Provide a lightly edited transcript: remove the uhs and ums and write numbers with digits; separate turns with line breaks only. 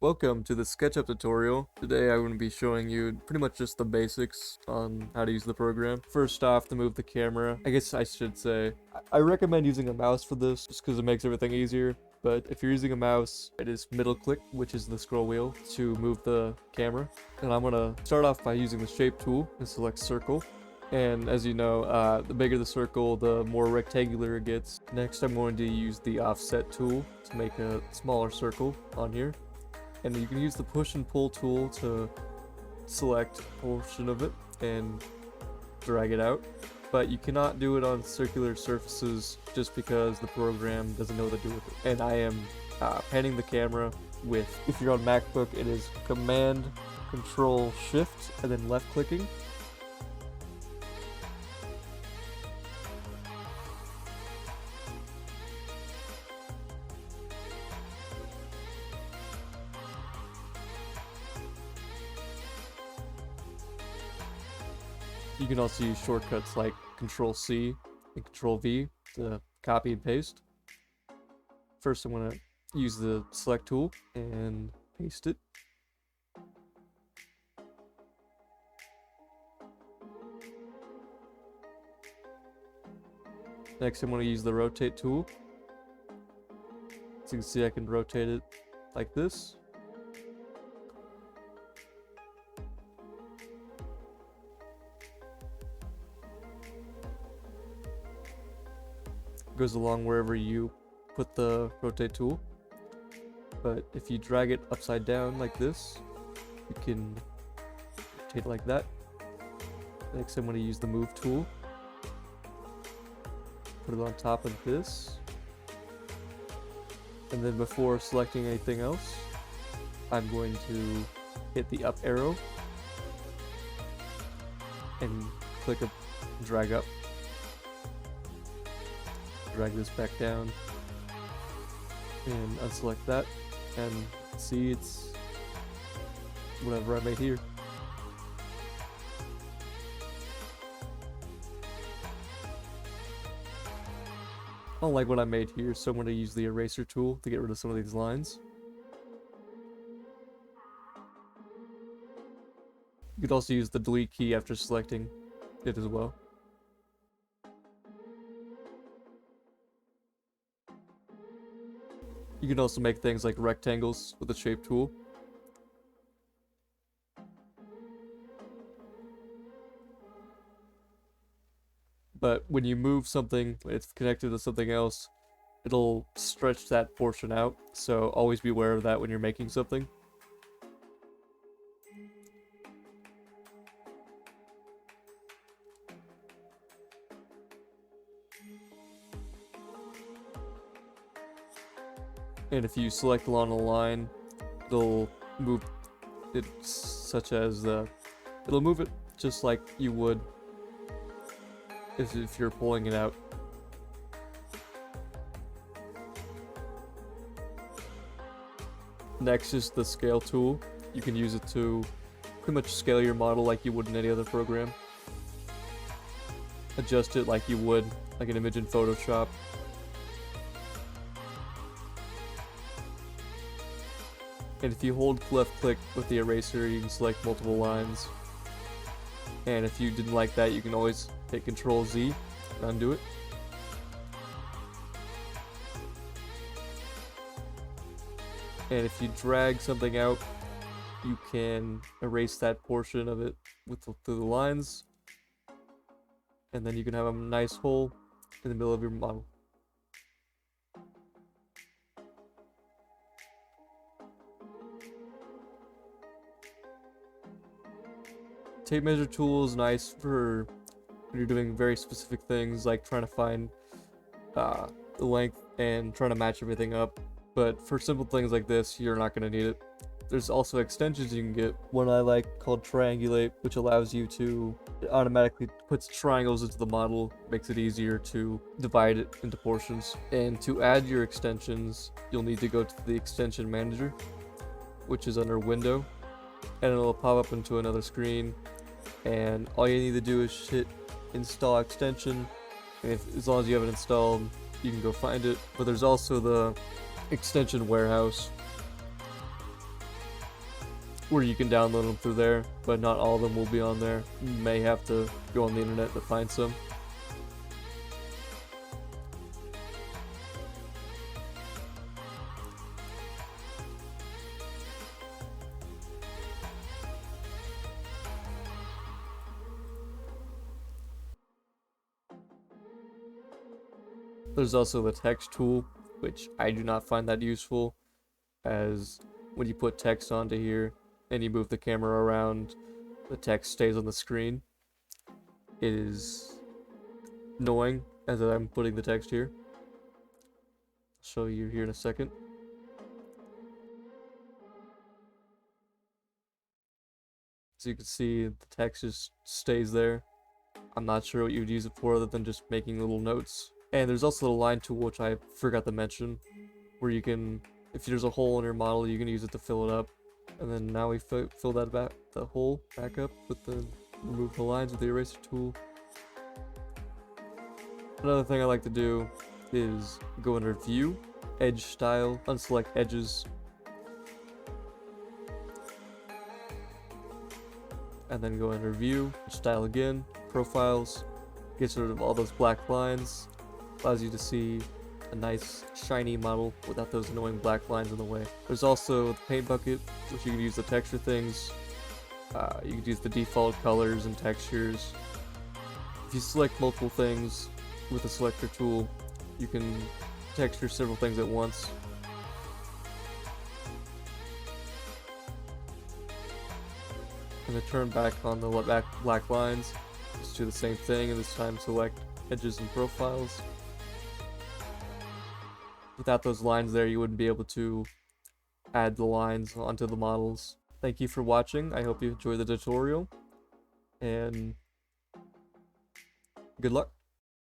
Welcome to the Sketchup tutorial. Today I'm going to be showing you pretty much just the basics on how to use the program. First off, to move the camera, I guess I should say, I recommend using a mouse for this just because it makes everything easier. But if you're using a mouse, it is middle click, which is the scroll wheel, to move the camera. And I'm going to start off by using the shape tool and select circle. And as you know, the bigger the circle, the more rectangular it gets. Next, I'm going to use the offset tool to make a smaller circle on here. And you can use the push and pull tool to select a portion of it and drag it out. But you cannot do it on circular surfaces just because the program doesn't know what to do with it. And I am panning the camera with, if you're on MacBook, it is Command, Control, Shift, and then left clicking. You can also use shortcuts like Control C and Control V to copy and paste. First, I'm going to use the select tool and paste it. Next, I'm going to use the rotate tool. As you can see, I can rotate it like this. Goes along wherever you put the rotate tool, but if you drag it upside down like this, you can rotate like that. Next, I'm going to use the move tool, put it on top of this, and then before selecting anything else, I'm going to hit the up arrow and click a drag up. Drag this back down and unselect that, and see, it's whatever I made here. I don't like what I made here, so I'm going to use the eraser tool to get rid of some of these lines. You could also use the delete key after selecting it as well. You can also make things like rectangles with the shape tool. But when you move something, it's connected to something else, it'll stretch that portion out, so always be aware of that when you're making something. And if you select along a line, it'll move it it'll move it just like you would if you're pulling it out. Next is the scale tool. You can use it to pretty much scale your model like you would in any other program. Adjust it like you would like an image in Photoshop. And if you hold left click with the eraser, you can select multiple lines. And if you didn't like that, you can always hit Control Z and undo it. And if you drag something out, you can erase that portion of it through the lines. And then you can have a nice hole in the middle of your model. Tape measure tool is nice for when you're doing very specific things like trying to find the length and trying to match everything up. But for simple things like this, you're not going to need it. There's also extensions you can get. One I like called Triangulate, which allows you to automatically puts triangles into the model, makes it easier to divide it into portions. And to add your extensions, you'll need to go to the extension manager, which is under Window, and it'll pop up into another screen. And all you need to do is hit install extension, and as long as you have it installed, you can go find it. But there's also the extension warehouse, where you can download them through there, but not all of them will be on there. You may have to go on the internet to find some. There's also the text tool, which I do not find that useful, as when you put text onto here and you move the camera around, the text stays on the screen. It is annoying as I'm putting the text here. I'll show you here in a second. So you can see the text just stays there. I'm not sure what you would use it for other than just making little notes. And there's also the line tool, which I forgot to mention, where you can, if there's a hole in your model, you can use it to fill it up. And then now we fill that back, the hole back up with the, remove the lines with the eraser tool. Another thing I like to do is go under View, Edge Style, unselect Edges, and then go under View, Style again, Profiles, gets rid of all those black lines, allows you to see a nice shiny model without those annoying black lines in the way. There's also the paint bucket, which you can use to texture things. You can use the default colors and textures. If you select multiple things with the selector tool, you can texture several things at once. And to turn back on the black lines, just do the same thing, and this time select edges and profiles. Without those lines there, you wouldn't be able to add the lines onto the models. Thank you for watching. I hope you enjoyed the tutorial, and good luck.